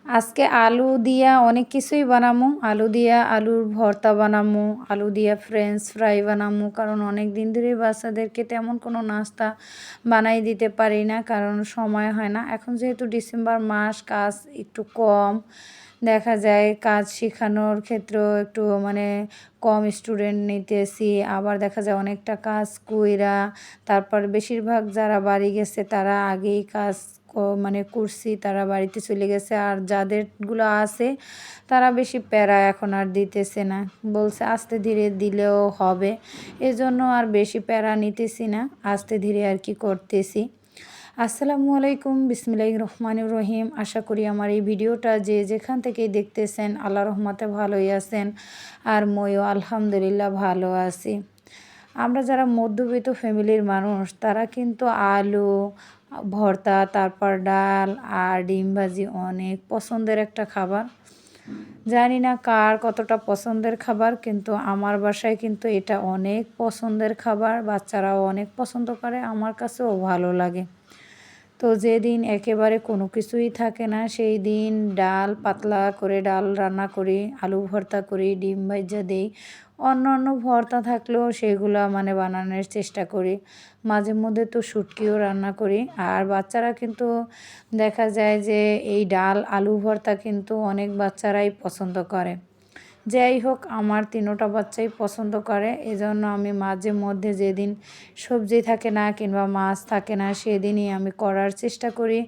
আজকে আলু দিয়া অনেক কিছুই বানামু। আলু দিয়া আলুর ভর্তা বানামু, আলু দিয়া ফ্রেঞ্চ ফ্রাই বানামু। কারণ অনেক দিন ধরেই বাচ্চাদেরকে তেমন কোনো নাস্তা বানাই দিতে পারি না, কারণ সময় হয় না। এখন যেহেতু ডিসেম্বর মাস, কাজ একটু কম, দেখা যায় কাজ শেখানোর ক্ষেত্রেও একটু কম স্টুডেন্ট নিতেছি। আবার দেখা যায় অনেকটা কাজ কইরা তারপর বেশিরভাগ যারা বাড়ি গেছে তারা আগেই কাজ করছি, তারা বাড়িতে চলে গেছে। আর যাদেরগুলো আছে তারা বেশি প্যারা এখন আর দিতেছে না, বলছে আস্তে ধীরে দিলেও হবে। এজন্য আর বেশি প্যারা নিতেছি না, আস্তে ধীরে আর কি করতেছি। আসসালামু আলাইকুম, বিসমিল্লাহির রহমানির রহিম। আশা করি আমার এই ভিডিওটা যে যেখান থেকেই দেখতেছেন আল্লাহ রহমতে ভালোই আছেন, আর ময়ও আলহামদুলিল্লাহ ভালো আছি। আমরা যারা মধ্যবিত্ত ফ্যামিলির মানুষ তারা কিন্তু আলু ভর্তা, তারপর ডাল আর ডিম ভাজি অনেক পছন্দের একটা খাবার। জানি না কার কতটা পছন্দের খাবার, কিন্তু আমার বাসায় কিন্তু এটা অনেক পছন্দের খাবার। বাচ্চারাও অনেক পছন্দ করে, আমার কাছেও ভালো লাগে। তো যেদিন একেবারে কোনো কিছুই থাকে না সেই দিন ডাল, পাতলা করে ডাল রান্না করি, আলু ভর্তা করি, ডিম ভাজা দেই। অন্য ভর্তা থাকলেও সেগুলো বানানোর চেষ্টা করি। মাঝে মধ্যে তো শুটকিও রান্না করি। আর বাচ্চারা কিন্তু দেখা যায় যে এই ডাল আলু ভর্তা কিন্তু অনেক বাচ্চারাই পছন্দ করে। যাই হোক, আমার তিনোটা বাচ্চাই পছন্দ করে। এজন্য আমি মাঝে মধ্যে যেদিন সবজি থাকে না কিংবা মাছ থাকে না সেদিনই আমি করার চেষ্টা করি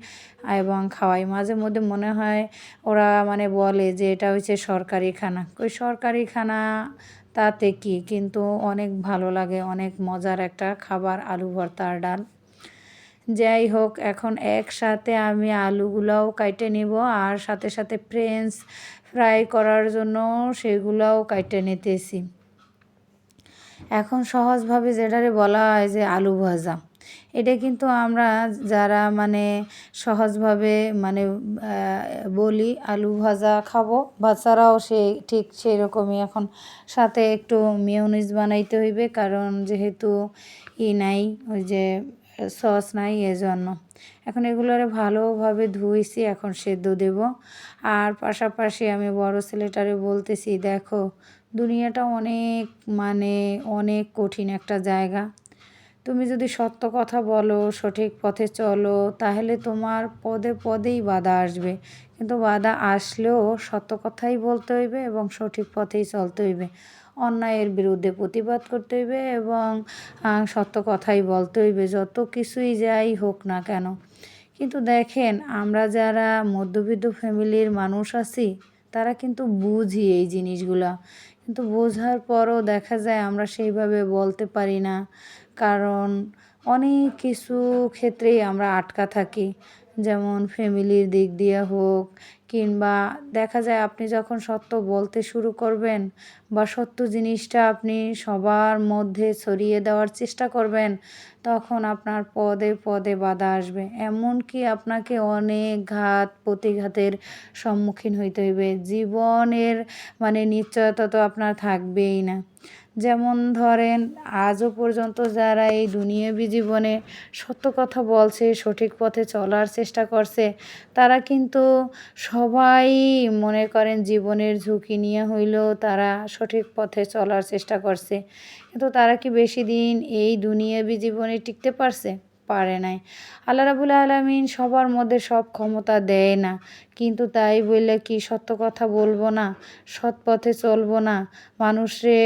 এবং খাওয়াই। মাঝে মধ্যে মনে হয় ওরা বলে যে এটা হচ্ছে সরকারি খানা। ওই সরকারি খানা তাতে কি, কিন্তু অনেক ভালো লাগে, অনেক মজার একটা খাবার আলু ভর্তা আর ডাল। যাই হোক, এখন একসাথে আমি আলুগুলাও কাইটে নিব আর সাথে সাথে ফ্রেঞ্চ ফ্রাই করার জন্য সেগুলাও কাইটে নিতেছি। এখন সহজভাবে যেটারে বলা হয় যে আলু ভাজা, এটা কিন্তু আমরা যারা সহজভাবে বলি আলু ভাজা খাবো, বাচ্চারাও ঠিক সেই রকমই। এখন সাথে একটু মেয়োনিজ বানাইতে হইবে, কারণ যেহেতু নাই, ওই যে সস নাই, এজন্য এখন এগুলোরে ভালোভাবে ধুইছি, এখন সেদ্ধ দেব। আর পাশাপাশি আমি বড় ছেলেটারে বলতেছি, দেখো দুনিয়াটা অনেক অনেক কঠিন একটা জায়গা। তুমি যদি সত্য কথা বলো, সঠিক পথে চলো, তাহলে তোমার পদে পদেই বাধা আসবে। কিন্তু বাধা আসলেও সত্য কথাই বলতে হইবে এবং সঠিক পথেই চলতে হইবে। অন্যায়ের বিরুদ্ধে প্রতিবাদ করতে হইবে এবং সত্য কথাই বলতে হইবে, যত কিছুই যাই হোক না কেন। কিন্তু দেখেন, আমরা যারা মধ্যবিত্ত ফ্যামিলির মানুষ আছি তারা কিন্তু বুঝি এই জিনিসগুলা, কিন্তু বোঝার পরও দেখা যায় আমরা সেইভাবে বলতে পারি না, কারণ অনেক কিছু ক্ষেত্রেই আমরা আটকা থাকি। যেমন ফ্যামিলির দিক দিয়ে হোক, কিংবা দেখা যায় আপনি যখন সত্য বলতে শুরু করবেন বা সত্য জিনিসটা আপনি সবার মধ্যে ছড়িয়ে দেওয়ার চেষ্টা করবেন, তখন আপনার পদে পদে বাধা আসবে। এমনকি আপনাকে অনেক ঘাত প্রতিঘাতের সম্মুখীন হইতে হইবে। জীবনের নিশ্চয়তা তো আপনার থাকবেই না। যেমন ধরেন, আজও পর্যন্ত যারা এই দুনিয়াবী জীবনে সত্য কথা বলছে, সঠিক পথে চলার চেষ্টা করছে, তারা কিন্তু সবাই মনে করেন জীবনের ঝুঁকি নিয়ে হইলেও তারা সঠিক পথে চলার চেষ্টা করছে। কিন্তু তারা কি বেশি দিন এই দুনিয়াবী জীবনে টিকতে পারছে? পারে নাই। আল্লাহ রাব্বুল আলামিন সবার মধ্যে সব ক্ষমতা দেয় না, কিন্তু তাই বললে কি সত্য কথা বলবো না, সৎ পথে চলবো না, মানুষরে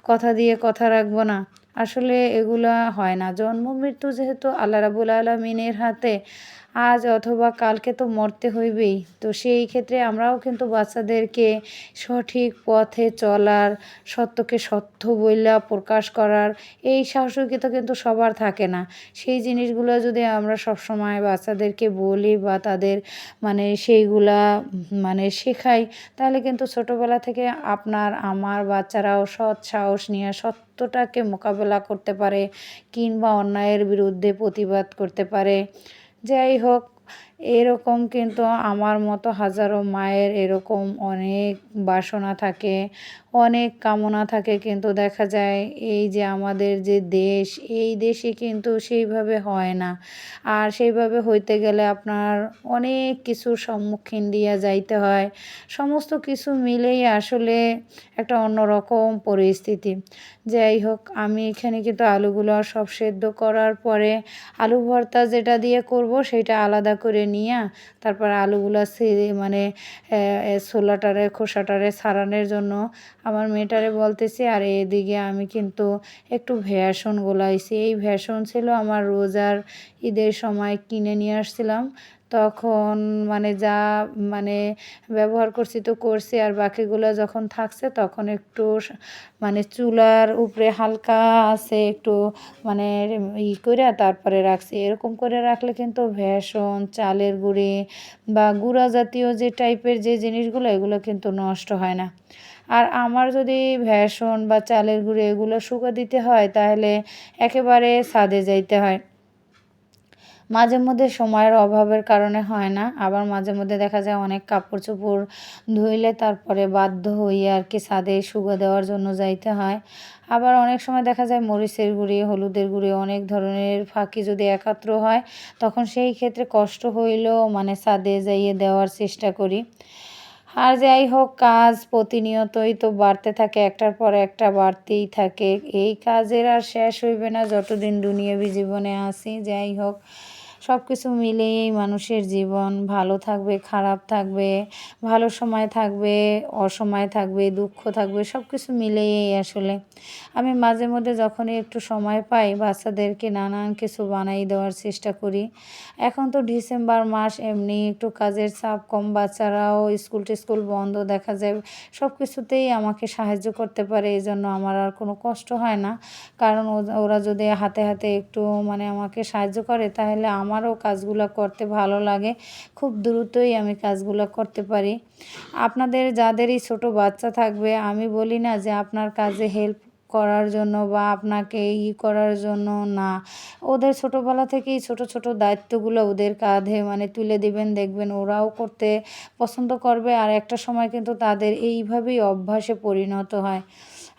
কথা দিয়ে কথা রাখবো না? আসলে এগুলা হয় না। জন্ম মৃত্যু যেহেতু আল্লাহ রাব্বুল আলামিনের হাতে, আজ অথবা কালকে তো মরতে হইবেই। তো সেই ক্ষেত্রে আমরাও কিন্তু বাচ্চাদেরকে সঠিক পথে চলার, সত্যকে সত্য বইলা প্রকাশ করার এই সাহসিকতা কিন্তু সবার থাকে না। সেই জিনিসগুলো যদি আমরা সবসময় বাচ্চাদেরকে বলি বা তাদের সেইগুলা শেখাই, তাহলে কিন্তু ছোটোবেলা থেকে আপনার আমার বাচ্চারাও সৎ সাহস নিয়ে সত্যটাকে মোকাবেলা করতে পারে কিংবা অন্যায়ের বিরুদ্ধে প্রতিবাদ করতে পারে। যাই হোক, এরকম কিন্তু আমার মতো হাজারো মায়ের এরকম অনেক বাসনা থাকে, অনেক কামনা থাকে, কিন্তু দেখা যায় এই যে আমাদের যে দেশ, এই দেশে কিন্তু সেইভাবে হয় না। আর সেইভাবে হইতে গেলে আপনার অনেক কিছুর সম্মুখীন দিয়া যাইতে হয়। সমস্ত কিছু মিলেই আসলে একটা অন্যরকম পরিস্থিতি। যাই হোক, আমি এখানে কিন্তু আলুগুলো সব সেদ্ধ করার পরে আলু ভর্তা যেটা দিয়ে করব সেটা আলাদা করে নিয়া তারপর আলুগুলা মানে ছোলাটারে খোসাটারে ছাড়ানোর জন্য আমার মেয়েটারে বলতেছি, আর এদিকে আমি কিন্তু একটু ভেষণ গোলাইছি। এই ভেষণ ছিল আমার রোজার ঈদের সময় কিনে নিয়ে আসছিলাম। তখন মানে যা মানে ব্যবহার করছি তো করছি, আর বাকিগুলো যখন থাকছে তখন একটু মানে চুলার উপরে হালকা আছে একটু মানে করে তারপরে রাখছি। এরকম করে রাখলে কিন্তু ভেষণ, চালের গুঁড়ি বা গুঁড়া জাতীয় যে টাইপের যে জিনিসগুলো এগুলো কিন্তু নষ্ট হয় না। আর আমার যদি ভেষণ বা চালের গুঁড়ি এগুলো শুকা দিতে হয় তাহলে একেবারে ছাদে যাইতে হয়। মাঝে মধ্যে সময়ের অভাবের কারণে হয় না, আবার মাঝে মধ্যে দেখা যায় অনেক কাপড় চোপড় ধুইলে তারপরে বাধ্য হয়ে আর কি ছাদে শুকা দেওয়ার জন্য যাইতে হয়। আবার অনেক সময় দেখা যায় মরিচের গুঁড়ি, হলুদের গুঁড়ি অনেক ধরনের ফাঁকি যদি একাত্র হয় তখন সেই ক্ষেত্রে কষ্ট হইলেও মানে ছাদে যাইয়ে দেওয়ার চেষ্টা করি। আর যাই হোক, কাজ প্রতিনিয়তই তো বাড়তে থাকে, একটার পর একটা বাড়তেই থাকে। এই কাজের আর শেষ হইবে না যতদিন দুনিয়াবী জীবনে আছি। যাই হোক, সব কিছু মিলিয়েই মানুষের জীবন, ভালো থাকবে, খারাপ থাকবে, ভালো সময় থাকবে, অসময় থাকবে, দুঃখ থাকবে, সব কিছু মিলিয়েই আসলে আমি মাঝে মধ্যে যখনই একটু সময় পাই বাচ্চাদেরকে নানান কিছু বানাই দেওয়ার চেষ্টা করি। এখন তো ডিসেম্বর মাস, এমনি একটু কাজের চাপ কম, বাচ্চারাও স্কুল বন্ধ, দেখা যায় সব কিছুতেই আমাকে সাহায্য করতে পারে, এই জন্য আমার আর কোনো কষ্ট হয় না। কারণ ওরা যদি হাতে হাতে একটু মানে আমাকে সাহায্য করে তাহলে আমারও কাজগুলো করতে ভালো লাগে, খুব দ্রুতই আমি কাজগুলো করতে পারি। আপনাদের যাদেরই ছোট বাচ্চা থাকবে, আমি বলি না যে আপনার কাজে হেল্প করার জন্য বা আপনাকে করার জন্য না, ওদের ছোটোবেলা থেকেই ছোট ছোট দায়িত্বগুলো ওদের কাঁধে মানে তুলে দিবেন, দেখবেন ওরাও করতে পছন্দ করবে, আর একটা সময় কিন্তু তাদের এইভাবেই অভ্যাসে পরিণত হয়।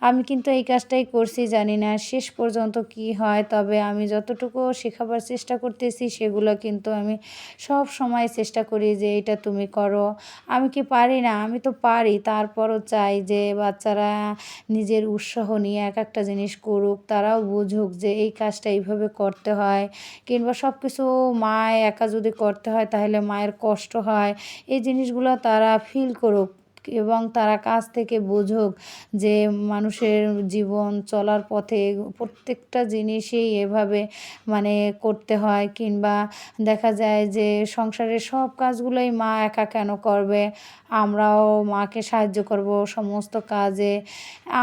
আমি কিন্তু এই কাজটাই করছি, জানি না শেষ পর্যন্ত কি হয়, তবে আমি যতটুকু শেখাবার চেষ্টা করতেছি সেগুলো কিন্তু আমি সব সময় চেষ্টা করি যে এটা তুমি করো। আমি কি পারি না? আমি তো পারি, তারপরও চাই যে বাচ্চারা নিজের উৎসাহ নিয়ে এক একটা জিনিস করুক, তারাও বুঝুক যে এই কাজটা এইভাবে করতে হয়, কিংবা সব কিছু মায় একা যদি করতে হয় তাহলে মায়ের কষ্ট হয়, এই জিনিসগুলো তারা ফিল করুক এবং তারা কাছ থেকে বুঝুক যে মানুষের জীবন চলার পথে প্রত্যেকটা জিনিসই এভাবে মানে করতে হয়, কিংবা দেখা যায় যে সংসারের সব কাজগুলোই মা একা কেন করবে, আমরাও মাকে সাহায্য করব সমস্ত কাজে।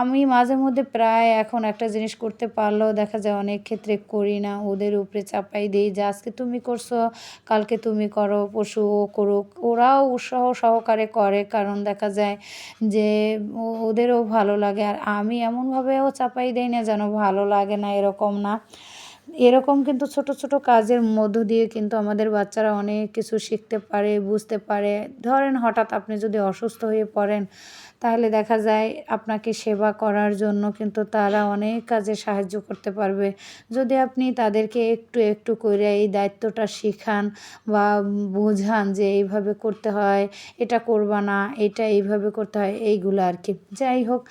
আমি মাঝে মধ্যে প্রায় এখন একটা জিনিস করতে পারলেও দেখা যায় অনেক ক্ষেত্রে করি না, ওদের উপরে চাপাই দিই যে আজকে তুমি করছো, কালকে তুমি করো, পরশু ও করুক। ওরাও উৎসাহ সহকারে করে, কারণ দেখা যায় যে ওদেরও ভালো লাগে, আর আমি এমনভাবেও চাপাই দেই না যেন ভালো লাগে না, এরকম না। এরকম কিন্তু ছোট ছোট কাজের মধ্য দিয়ে কিন্তু আমাদের বাচ্চারা অনেক কিছু শিখতে পারে, বুঝতে পারে। ধরেন হঠাৎ আপনি যদি অসুস্থ হয়ে পড়েন তাহলে দেখা যায় আপনাকে সেবা করার জন্য কিন্তু তারা অনেক কাজে সাহায্য করতে পারবে, যদি আপনি তাদেরকে একটু একটু করে এই দায়িত্বটা শিখান বা বোঝান যে এইভাবে করতে হয়, এটা করবা না, এটা এইভাবে করতে হয়, এইগুলো আর কি। যাই হোক,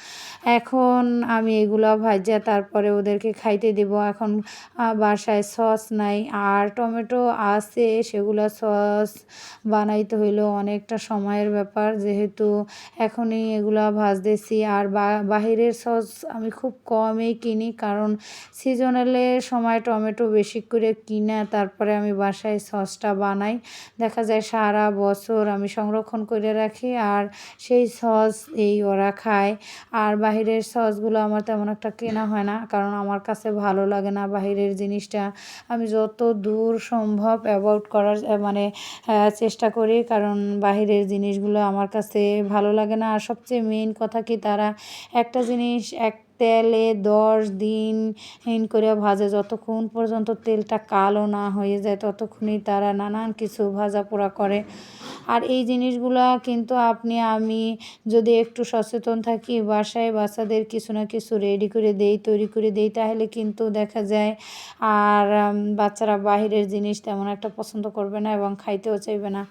এখন আমি এগুলো ভাজা তারপরে ওদেরকে খাইতে দেব। এখন বাসায় সস নাই, আর টমেটো আছে, সেগুলো সস বানাইতে হইলেও অনেকটা সময়ের ব্যাপার, যেহেতু এখনই এগুলা ভাজতেছি। আর বাহিরের সস আমি খুব কমই কিনি, কারণ সিজনালের সময় টমেটো বেশি করে কিনে তারপরে আমি বাসায় সসটা বানাই। দেখা যায় সারা বছর আমি সংরক্ষণ করে রাখি, আর সেই সস ওরা খায়। আর বাহিরের সসগুলো আমার তেমন একটা কেনা হয় না, কারণ আমার কাছে ভালো লাগে না বাহিরের জিনিসটা। আমি যত দূর সম্ভব অ্যাভয়েড করার মানে চেষ্টা করি, কারণ বাহিরের জিনিসগুলো আমার কাছে ভালো লাগে না। আর সবচেয়ে মেইন কথা কি, তারা একটা জিনিস তেলে 10 দিন করে ভাজে, যতক্ষণ পর্যন্ত তেলটা কালো না হয়ে যায় ততক্ষণই তারা নানান কিছু ভাজা পোড়া করে। আর এই জিনিসগুলা কিন্তু আমি যদি একটু সচেতন থাকি, বাসায় বাচ্চাদের কিছু না কিছু রেডি করে দেই, তৈরি করে দেই, তাহলে কিন্তু দেখা যায় আর বাচ্চারা বাহিরের জিনিস তেমন একটা পছন্দ করবে না এবং খাইতেও চাইবে না।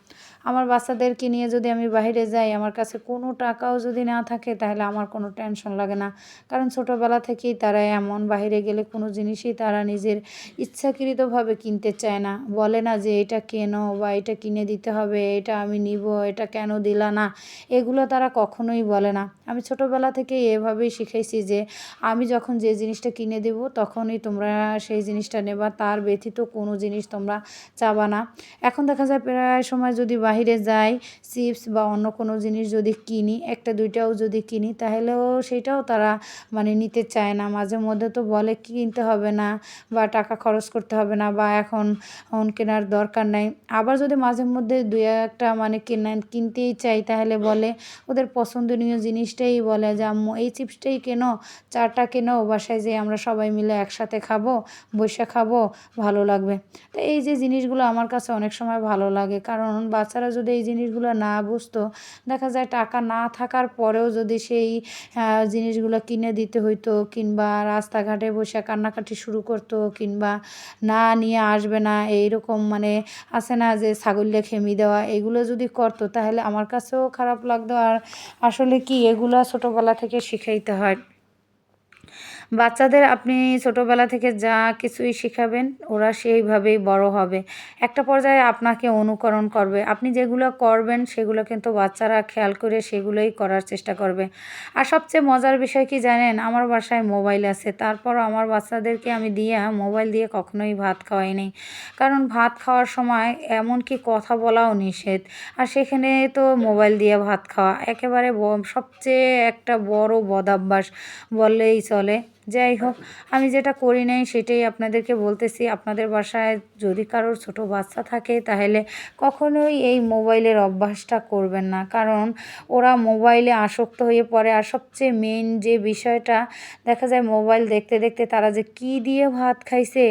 আমার বাচ্চাদেরকে নিয়ে যদি আমি বাইরে যাই, আমার কাছে কোনো টাকাও যদি না থাকে তাহলে আমার কোনো টেনশন লাগে না। কারণ ছোটোবেলা থেকেই তারা এমন, বাইরে গেলে কোনো জিনিসই তারা নিজের ইচ্ছাকৃতভাবে কিনতে চায় না। বলে না যে এটা কেনো বা এটা কিনে দিতে হবে, এটা আমি নিব, এটা কেন দিলা না, এগুলো তারা কখনোই বলে না। আমি ছোটোবেলা থেকেই এভাবেই শিখাইছি যে আমি যখন যে জিনিসটা কিনে দেব তখনই তোমরা সেই জিনিসটা নেবা, তার ব্যতীত কোনো জিনিস তোমরা চাবা না। এখন দেখা যায় প্রায় সময় যদি বাহিরে যাই, চিপস বা অন্য কোনো জিনিস যদি কিনি, একটা দুইটাও যদি কিনি, তাহলেও সেটাও তারা মানে নিতে চায় না। মাঝে মধ্যে তো বলে কিনতে হবে না বা টাকা খরচ করতে হবে না বা এখন কেনার দরকার নাই। আবার যদি মাঝে মধ্যে দুই একটা মানে কিনতেই চাই, তাহলে বলে ওদের পছন্দনীয় জিনিসটাই বলে যে আম্মু এই চিপসটাই কেনো, চারটা কেনো, বাসায় যেয়ে আমরা সবাই মিলে একসাথে খাবো, বসে খাবো, ভালো লাগবে। তো এই যে জিনিসগুলো আমার কাছে অনেক সময় ভালো লাগে, কারণ বাচ্চারা যদি এই জিনিসগুলো না বুঝতো, দেখা যায় টাকা না থাকার পরেও যদি সেই জিনিসগুলো কিনে দিতে হইতো, কিংবা রাস্তাঘাটে বসে কান্নাকাটি শুরু করতো, কিংবা না নিয়ে আসবে না এইরকম মানে আছে না যে ছাগললে খেমি দেওয়া, এগুলো যদি করতো তাহলে আমার কাছেও খারাপ লাগতো। আর আসলে কি এগুলো ছোটোবেলা থেকে শিখাইতে হয়। বাচ্চাদের আপনি ছোটোবেলা থেকে যা কিছুই শিখাবেন ওরা সেইভাবেই বড় হবে। একটা পর্যায়ে আপনাকে অনুকরণ করবে। আপনি যেগুলো করবেন সেগুলো কিন্তু বাচ্চারা খেয়াল করে সেগুলোই করার চেষ্টা করবে। আর সবচেয়ে মজার বিষয় কি জানেন? আমার বাসায় মোবাইল আছে, তারপরও আমার বাচ্চাদেরকে আমি মোবাইল দিয়ে কখনোই ভাত খাওয়াই নাই। কারণ ভাত খাওয়ার সময় এমনকি কথা বলাও নিষেধ। আর সেখানে তো মোবাইল দিয়ে ভাত খাওয়া একেবারে সবচেয়ে একটা বড় বদঅভ্যাস বললেই চলে। যাই হোক, আমি যেটা করি নাই সেটাই আপনাদেরকে বলতেছি। আপনাদের বাসায় যদি কারোর ছোট বাচ্চা থাকে তাহলে কখনোই এই মোবাইলের অভ্যাসটা করবেন না, কারণ ওরা মোবাইলে আসক্ত হয়ে পড়ে। আর সবচেয়ে মেইন যে বিষয়টা, দেখা যায় মোবাইল দেখতে দেখতে তারা যে কী দিয়ে ভাত খাইছে,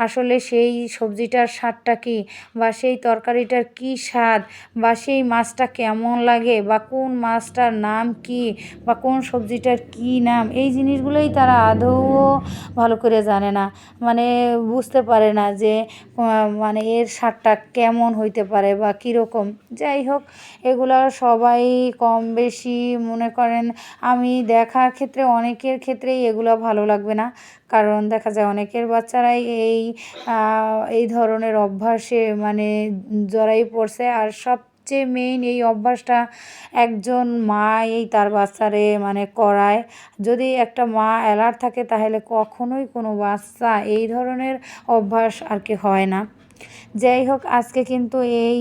আসলে সেই সবজিটার স্বাদটা কী, বা সেই তরকারিটার কী স্বাদ, বা সেই মাছটা কেমন লাগে, বা কোন মাছটার নাম কী, বা কোন সবজিটার কী নাম, এই জিনিসগুলোই তারা আদৌ ভালো করে জানে না। মানে বুঝতে পারে না যে মানে এর স্বাদটা কেমন হইতে পারে বা কীরকম। যাই হোক, এগুলো সবাই কম বেশি মনে করেন, আমি দেখার ক্ষেত্রে অনেকের ক্ষেত্রেই এগুলো ভালো লাগবে না, কারণ দেখা যায় অনেকের বাচ্চারাই এই ধরনের অভ্যাসে মানে জড়াই পড়ছে। আর সবচেয়ে মেইন এই অভ্যাসটা একজন মা তার বাচ্চারে মানে করায়। যদি একটা মা অ্যালার্ট থাকে তাহলে কখনোই কোনো বাচ্চা এই ধরনের অভ্যাস আর কি হয় না। যাই হোক, আজকে কিন্তু এই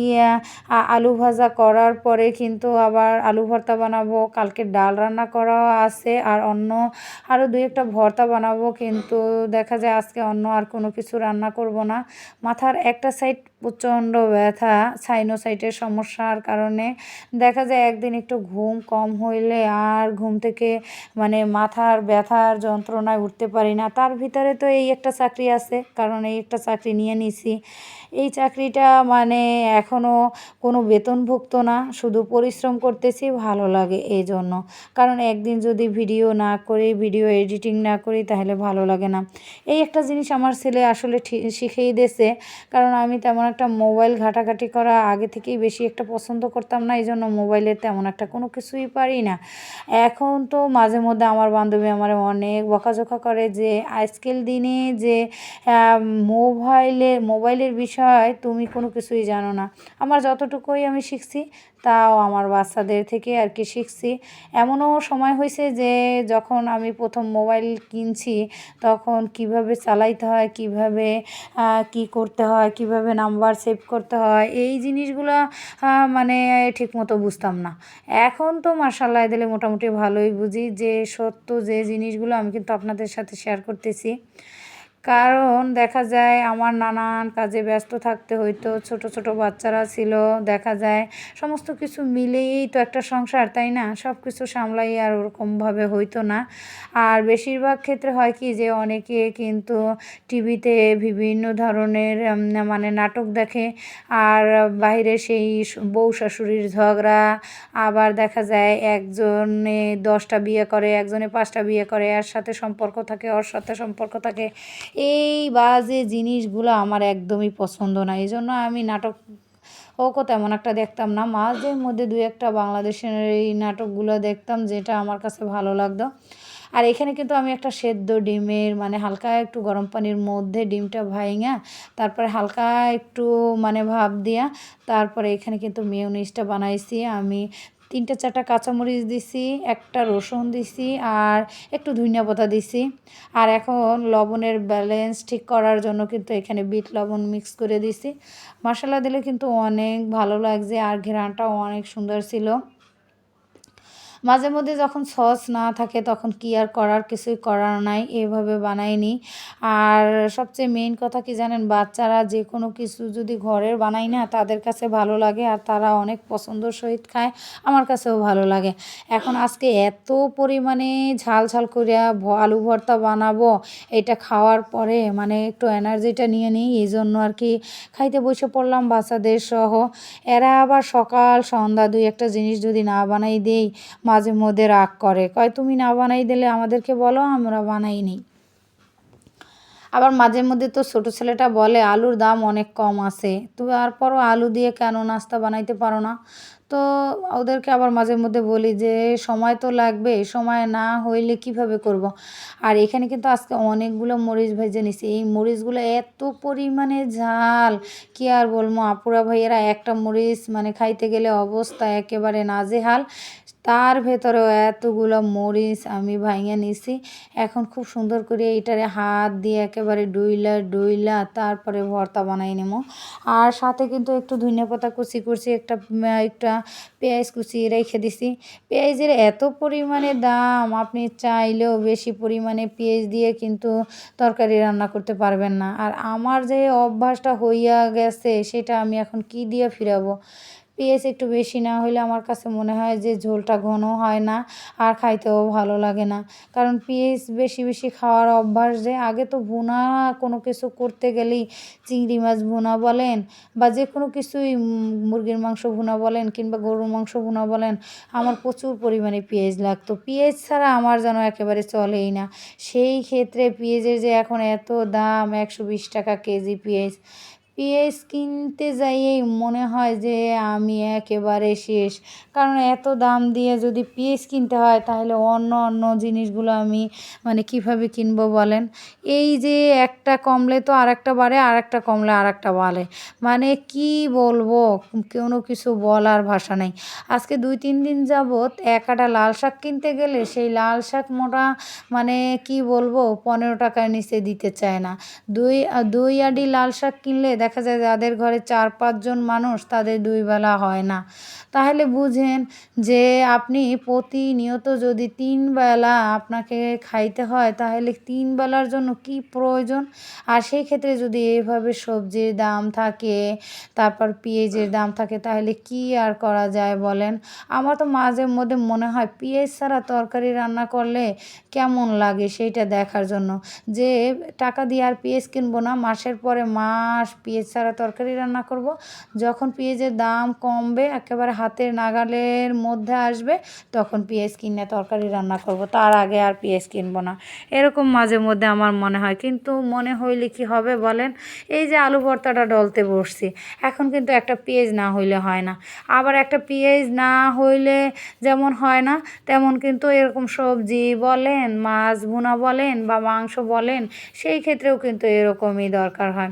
আলু ভাজা করার পরে কিন্তু আবার আলু ভর্তা বানাবো, কালকে ডাল রান্না করাও আছে, আর আরও 2-1টা ভর্তা বানাবো। কিন্তু দেখা যায় আজকে অন্য আর কোনো কিছু রান্না করব না। মাথার একটা সাইড প্রচণ্ড ব্যথা, সাইনোসাইটের সমস্যার কারণে দেখা যায় একদিন একটু ঘুম কম হইলে আর ঘুম থেকে মানে মাথার ব্যথার যন্ত্রণায় উঠতে পারি না। তার ভিতরে তো এই একটা চাকরি আছে, কারণ এই একটা চাকরি নিয়ে নিছি। এই চাকরিটা মানে এখনও কোনো বেতনভুক্ত না, শুধু পরিশ্রম করতেছি ভালো লাগে এই জন্য। কারণ একদিন যদি ভিডিও না করি, ভিডিও এডিটিং না করি, তাহলে ভালো লাগে না। এই একটা জিনিস আমার ছেলে আসলে শিখিয়ে দিয়েছে, কারণ আমি তেমন একটা মোবাইল ঘাটাঘাটি করা আগে থেকেই বেশি একটা পছন্দ করতাম না, এই জন্য মোবাইলের তেমন একটা কোনো কিছুই পারি না। এখন তো মাঝে মধ্যে আমার বান্ধবী আমার অনেক বকাঝকা করে যে আজকাল দিনে যে মোবাইলের বিষয় তুমি কোনো কিছুই জানো না। আমার যতটুকুই আমি শিখছি তাও আমার বাচ্চাদের থেকে আর কি শিখছি। এমনও সময় হয়েছে যে যখন আমি প্রথম মোবাইল কিনছি তখন কিভাবে চালাইতে হয়, কিভাবে কি করতে হয়, কিভাবে নাম্বার সেভ করতে হয়, এই জিনিসগুলো মানে ঠিকমতো বুঝতাম না। এখন তো মাশাআল্লাহ দিলে মোটামুটি ভালোই বুঝি। যে সত্য যে জিনিসগুলো আমি কিন্তু আপনাদের সাথে শেয়ার করতেছি। কারণ দেখা যায় আমার নানান কাজে ব্যস্ত থাকতে হইতো, ছোট ছোট বাচ্চারা ছিল, দেখা যায় সমস্ত কিছু মিলেই তো একটা সংসার, তাই না? সব কিছু সামলাই আর ওরকমভাবে হইতো না। আর বেশিরভাগ ক্ষেত্রে হয় কি যে অনেকে কিন্তু টিভিতে বিভিন্ন ধরনের মানে নাটক দেখে, আর বাইরে সেই বউ শাশুড়ির ঝগড়া, আবার দেখা যায় একজনে 10টা বিয়ে করে, একজনে 5টা বিয়ে করে, এর সাথে সম্পর্ক থাকে, ওর সাথে সম্পর্ক থাকে। এই বাজে জিনিসগুলো আমার একদমই পছন্দ না। এজন্য আমি নাটকও তেমন একটা দেখতাম না। মাঝে মধ্যে 2-1টা বাংলাদেশের এই নাটকগুলো দেখতাম, যেটা আমার কাছে ভালো লাগতো। আর এখানে কিন্তু আমি একটা সেদ্ধ ডিমের মানে হালকা একটু গরম পানির মধ্যে ডিমটা ভাইঙা, তারপরে হালকা একটু মানে ভাপ দিয়া, তারপরে এখানে কিন্তু মেয়োনিজটা বানাইছি আমি। 3-4টা কাঁচামরিচ দিছি, একটা রসুন দিছি, আর একটু ধনিয়া পাতা দিছি। আর এখন লবণের ব্যালেন্স ঠিক করার জন্য কিন্তু এখানে বিট লবণ মিক্স করে দিছি। মশলা দিলে কিন্তু অনেক ভালো লাগছে, আর ঘ্রাণটাও অনেক সুন্দর ছিল। মাঝে মধ্যে যখন সস না থাকে তখন কি আর করার, কিছুই করার নাই, এভাবে বানাই নিই। আর সবচেয়ে মেইন কথা কি জানেন, বাচ্চারা যে কোনো কিছু যদি ঘরের বানাই না, তাদের কাছে ভালো লাগে আর তারা অনেক পছন্দর সহিত খায়, আমার কাছেও ভালো লাগে। এখন আজকে এত পরিমাণে ঝাল ঝাল করিয়া আলু ভর্তা বানাবো, এটা খাওয়ার পরে মানে একটু এনার্জিটা নিয়ে নিই, এই জন্য আর কি খাইতে বসে পড়লাম বাচ্চাদের সহ। এরা আবার সকাল সন্ধ্যা 2-1টা জিনিস যদি না বানাই দেই, মাঝে মধ্যে রাগ করে, কয় তুমি না বানাই দিলে আমাদেরকে বলো, আমরা বানাই নিই। আবার মাঝে মধ্যে তো ছোটো ছেলেটা বলে আলুর দাম অনেক কম আছে, তো তারপরও আলু দিয়ে কেন নাস্তা বানাইতে পারো না? তো ওদেরকে আবার মাঝে মধ্যে বলি যে সময় তো লাগবে, সময় না হইলে কিভাবে করব। আর এখানে কিন্তু আজকে অনেকগুলো মরিচ ভেজে নিছি, এই মরিচগুলো এত পরিমাণে ঝাল, কি আর বলবো আপুরা ভাইয়েরা, একটা মরিচ মানে খাইতে গেলে অবস্থা একেবারে নাজেহাল। তার ভেতরেও এতগুলো মরিচ আমি ভাইঙা নিছি। এখন খুব সুন্দর করে এইটারে হাত দিয়ে একেবারে ডুইলা ডুইলা তারপরে ভর্তা বানাই নেবো। আর সাথে কিন্তু একটু ধনিয়াপাতা কুচি করছি, একটা পেঁয়াজ কুচি রেখে দিছি। পেঁয়াজের এত পরিমাণে দাম, আপনি চাইলেও বেশি পরিমাণে পেঁয়াজ দিয়ে কিন্তু তরকারি রান্না করতে পারবেন না। আর আমার যে অভ্যাসটা হইয়া গেছে, সেটা আমি এখন কি দিয়ে ফিরাবো? পেঁয়াজ একটু বেশি না হইলে আমার কাছে মনে হয় যে ঝোলটা ঘন হয় না, আর খাইতেও ভালো লাগে না। কারণ পেঁয়াজ বেশি বেশি খাওয়ার অভ্যাস, যে আগে তো ভুনা কোনো কিছু করতে গেলেই, চিংড়ি মাছ ভুনা বলেন বা যে কোনো কিছুই, মুরগির মাংস ভুনা বলেন কিংবা গরুর মাংস ভুনা বলেন, আমার প্রচুর পরিমাণে পেঁয়াজ লাগতো। পেঁয়াজ ছাড়া আমার যেন একেবারে চলেই না। সেই ক্ষেত্রে পেঁয়াজের যে এখন এত দাম, 120 টাকা কেজি পেঁয়াজ। পেঁয়াজ কিনতে যাইয়েই মনে হয় যে আমি একেবারে শেষ। কারণ এত দাম দিয়ে যদি পেঁয়াজ কিনতে হয়, তাহলে অন্য অন্য জিনিসগুলো আমি মানে কিভাবে কিনবো বলেন? এই যে একটা কমলে তো আরেকটা বাড়ে, আরেকটা কমলে আরেকটা বাড়ে। মানে কি বলবো? কোনো কিছু বলার ভাষা নেই। আজকে 2-3 দিন যাবৎ এক আটা লাল শাক কিনতে গেলে, সেই লাল শাক মোটা মানে কি বলবো, 15 টাকার নিচে দিতে চায় না। 2 আঁটি লাল শাক কিনলে দেখা যায় যাদের ঘরে 4-5 জন মানুষ, তাদের 2 বেলা হয় না। তাহলে বুঝেন যে আপনি প্রতিনিয়ত যদি 3 বেলা আপনাকে খাইতে হয়, তাহলে 3 বেলার জন্য কি প্রয়োজন? আর সেই ক্ষেত্রে যদি এভাবে সবজির দাম থাকে, তারপর পেঁয়াজের দাম থাকে, তাহলে কি আর করা যায় বলেন? আমার তো মাঝে মধ্যে মনে হয় পেঁয়াজ ছাড়া তরকারি রান্না করলে কেমন লাগে সেইটা দেখার জন্য। যে টাকা দিয়ে আর পেঁয়াজ কিনবো না, মাসের পরে মাস পেঁয়াজ ছাড়া তরকারি রান্না করব। যখন পেঁয়াজের দাম কমবে, একেবারে হাতের নাগালের মধ্যে আসবে, তখন পেঁয়াজ কিনে তরকারি রান্না করব, তার আগে আর পেঁয়াজ কিনবো না। এরকম মাঝে মধ্যে আমার মনে হয়, কিন্তু মনে হইলে কি হবে বলেন? এই যে আলু ভর্তাটা ডলতে বসছি, এখন কিন্তু একটা পেঁয়াজ না হইলে হয় না। আবার একটা পেঁয়াজ না হইলে যেমন হয় না, তেমন কিন্তু এরকম সবজি বলেন, মাছ ভুনা বলেন বা মাংস বলেন, সেই ক্ষেত্রেও কিন্তু এরকমই দরকার হয়।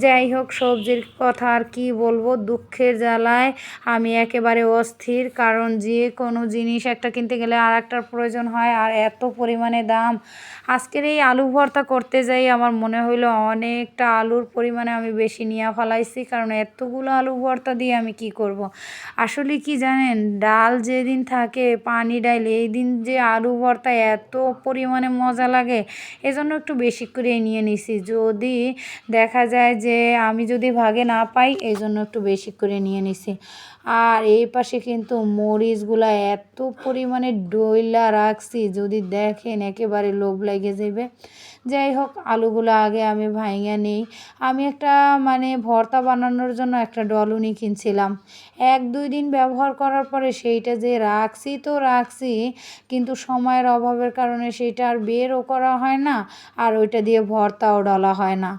যাই হোক, হোক, সবজির কথা আর কি বলবো, দুঃখের জ্বালায় আমি একেবারে অস্থির। কারণ যে কোনো জিনিস একটা কিনতে গেলে আর একটার প্রয়োজন হয়, আর এত পরিমাণে দাম। আজকের এই আলু ভর্তা করতে যাই আমার মনে হইলো অনেকটা আলুর পরিমাণে আমি বেশি নিয়ে ফেলাইছি, কারণ এতগুলো আলু ভর্তা দিয়ে আমি কি করব। আসলে কি জানেন, ডাল যেদিন থাকে পানি ডাল, এই দিন যে আলু ভর্তা এত পরিমাণে মজা লাগে, এজন্য একটু বেশি করে নিয়ে নিছি। যদি দেখা যায় যে আমি যদি ভাগে না পাই, এই জন্য একটু বেশি করে নিয়ে নিছি। আর এই পাশে কিন্তু মরিচগুলা এত পরিমাণে ডইলা রাখছি, যদি দেখেন একেবারে লোভ লেগে যাবে। যাই হোক, আলুগুলো আগে আমি ভাইঙা নিই। আমি একটা মানে ভর্তা বানানোর জন্য একটা ডলুনি কিনছিলাম। 1-2 দিন ব্যবহার করার পরে সেইটা যে রাখছি তো রাখছি, কিন্তু সময়ের অভাবের কারণে সেইটা আর বেরও করা হয় না, আর ওইটা দিয়ে ভর্তাও ডলা হয় না।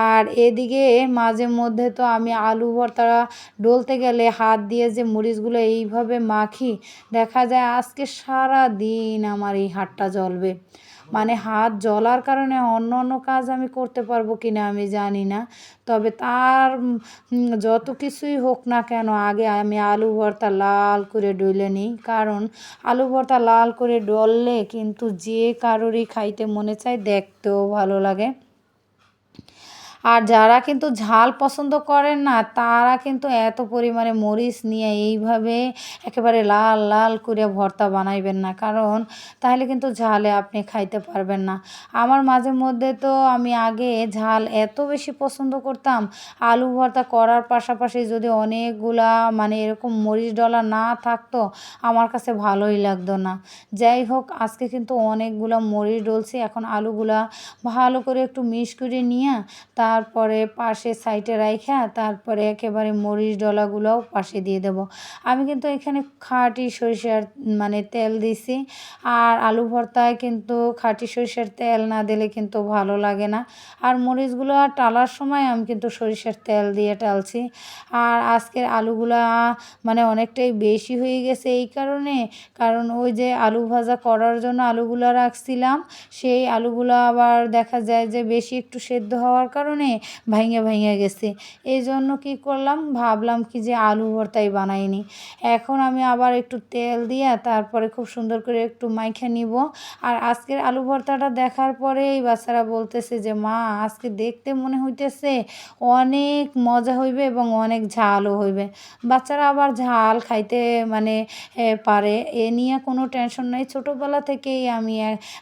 আর এদিকে মাঝে মধ্যে তো আমি আলু ভর্তা ডলতে গেলে হাত দিয়ে যে মরিচগুলো এইভাবে মাখি, দেখা যায় আজকে সারাদিন আমার এই হাতটা জ্বলবে। মানে হাত জ্বলার কারণে অন্য অন্য কাজ আমি করতে পারবো কিনা আমি জানি না। তবে তার যত কিছুই হোক না কেন, আগে আমি আলু ভর্তা লাল করে ডলে নিই। কারণ আলু ভর্তা লাল করে ডললে কিন্তু যে কারোরই খাইতে মনে চায়, দেখতেও ভালো লাগে। আর যারা কিন্তু ঝাল পছন্দ করেন না, তারা কিন্তু এত পরিমাণে মরিচ নিয়ে এইভাবে একেবারে লাল লাল করে ভর্তা বানাইবেন না, কারণ তাহলে কিন্তু ঝালে আপনি খাইতে পারবেন না। আমার মাঝে মধ্যে তো আমি আগে ঝাল এত বেশি পছন্দ করতাম, আলু ভর্তা করার পাশাপাশি যদি অনেকগুলা মানে এরকম মরিচ ডলা না থাকতো, আমার কাছে ভালোই লাগতো না। যাই হোক, আজকে কিন্তু অনেকগুলা মরিচ ডলছি। এখন আলুগুলা ভালো করে একটু মিক্স করে নিয়ে তারপরে পাশে সাইডে রাইখা তারপরে একেবারে মরিচ ডলাগুলোও পাশে দিয়ে দেব। আমি কিন্তু এখানে খাঁটি সরিষার মানে তেল দিছি। আর আলু ভর্তায় কিন্তু খাঁটি সরিষার তেল না দিলে কিন্তু ভালো লাগে না। আর মরিচগুলো টালার সময় আমি কিন্তু সরিষার তেল দিয়ে টালছি। আর আজকের আলুগুলা মানে অনেকটাই বেশি হয়ে গেছে এই কারণে, কারণ ওই যে আলু ভাজা করার জন্য আলুগুলা রাখছিলাম, সেই আলুগুলো আবার দেখা যায় যে বেশি একটু সেদ্ধ হওয়ার কারণে ভাইঙা গেছে। এই জন্য কী করলাম, ভাবলাম কি যে আলু ভর্তাই বানাই নিই। এখন আমি আবার একটু তেল দিয়ে তারপরে খুব সুন্দর করে একটু মাইখা নিব। আর আজকের আলু ভর্তাটা দেখার পরেই বাচ্চারা বলতেছে যে মা, আজকে দেখতে মনে হইতেছে অনেক মজা হইবে এবং অনেক ঝালও হইবে। বাচ্চারা আবার ঝাল খাইতে মানে পারে, এ নিয়ে কোনো টেনশন নাই। ছোটোবেলা থেকেই আমি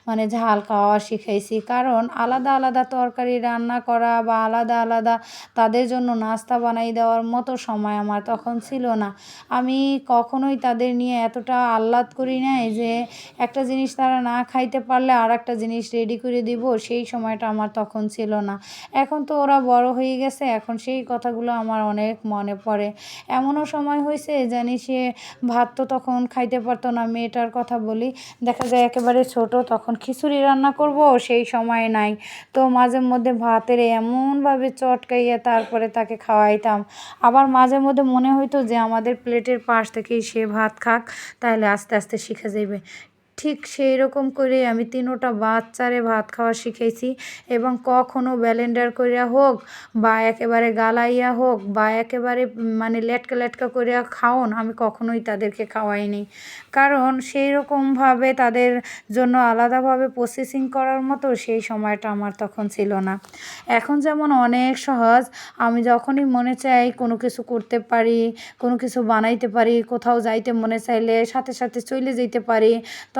মানে ঝাল খাওয়া শিখাইছি, কারণ আলাদা আলাদা তরকারি রান্না করা বা আলাদা আলাদা তাদের জন্য নাস্তা বানাই দেওয়ার মতো সময় আমার তখন ছিল না। আমি কখনোই তাদের নিয়ে এতটা আহ্লাদ করি নাই যে একটা জিনিস তারা না খাইতে পারলে আর একটা জিনিস রেডি করে দিব, সেই সময়টা আমার তখন ছিল না। এখন তো ওরা বড় হয়ে গেছে, এখন সেই কথাগুলো আমার অনেক মনে পড়ে। এমনও সময় হয়েছে জানি সে ভাত তো তখন খাইতে পারতো না, মেয়েটার কথা বলি, দেখা যায় একেবারে ছোট, তখন খিচুড়ি রান্না করব সেই সময় নাই। তো মাঝে মধ্যে ভাতের এমনভাবে চটকাইয়া তারপরে তাকে খাওয়াইতাম। আবার মাঝে মধ্যে মনে হইতো যে আমাদের প্লেটের পাশ থেকেই সে ভাত খাক, তাহলে আস্তে আস্তে শিখে যাবে। ঠিক সেই রকম করে আমি 3টা বাচ্চারে ভাত খাওয়া শিখাইছি। এবং কখনো ব্লেন্ডার কইরা হোক বা একেবারে গালাইয়া হোক বা একেবারে মানে লেটকা লেটকা কইরা খাওন, আমি কখনোই তাদেরকে খাওয়াইনি। কারণ সেই রকমভাবে তাদের জন্য আলাদাভাবে প্রসেসিং করার মতো সেই সময়টা আমার তখন ছিল না। এখন যেমন অনেক সহজ, আমি যখনই মনে চাই কোনো কিছু করতে পারি, কোনো কিছু বানাইতে পারি, কোথাও যাইতে মনে চাইলে সাথে সাথে চলে যেতে পারি।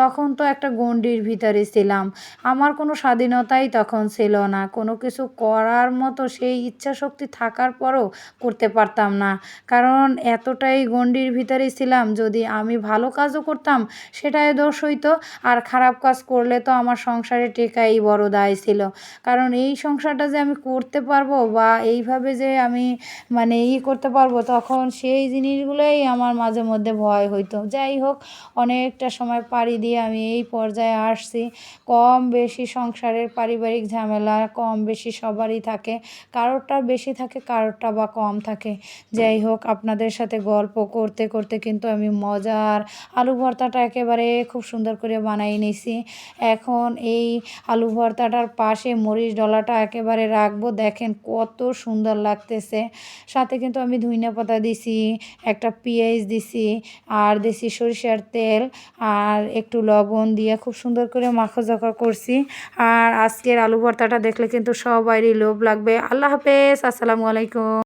তখন তো একটা গণ্ডির ভিতরে ছিলাম, আমার কোনো স্বাধীনতাই তখন ছিল না। কোনো কিছু করার মতো সেই ইচ্ছা শক্তি থাকার পরও করতে পারতাম না, কারণ এতটাই গণ্ডির ভিতরেই ছিলাম। যদি আমি ভালো কাজও করতাম সেটাই দোষ হইতো, আর খারাপ কাজ করলে তো আমার সংসারে টেকাই বড় দায় ছিল। কারণ এই সংসারটা যে আমি করতে পারবো বা এইভাবে যে আমি মানে করতে পারবো, তখন সেই জিনিসগুলোই আমার মাঝে মধ্যে ভয় হইতো। যাই হোক, অনেকটা সময় পাড়ি দিয়ে দিয়ে আমি এই পর্যায়ে আসছি। কম বেশি সংসারের পারিবারিক ঝামেলা কম বেশি সবারই থাকে, কারোরটা বেশি থাকে কারোরটা বা কম থাকে। যাই হোক, আপনাদের সাথে গল্প করতে করতে কিন্তু আমি মজার আলু ভর্তাটা একেবারে খুব সুন্দর করে বানিয়ে নিয়েছি। এখন এই আলু ভর্তাটার পাশে মরিচ ডলাটা একেবারে রাখবো, দেখেন কত সুন্দর লাগতেছে। সাথে কিন্তু আমি ধনিয়া পাতা দিছি, একটা পেঁয়াজ দিছি, আর দিছি সরিষার তেল, আর একটু লবণ দিয়ে খুব সুন্দর করে মাখাজোখা করছি। আর আজকের আলু ভর্তাটা দেখলে কিন্তু সবারই লোভ লাগবে। আল্লাহ হাফেজ, আসসালামু আলাইকুম।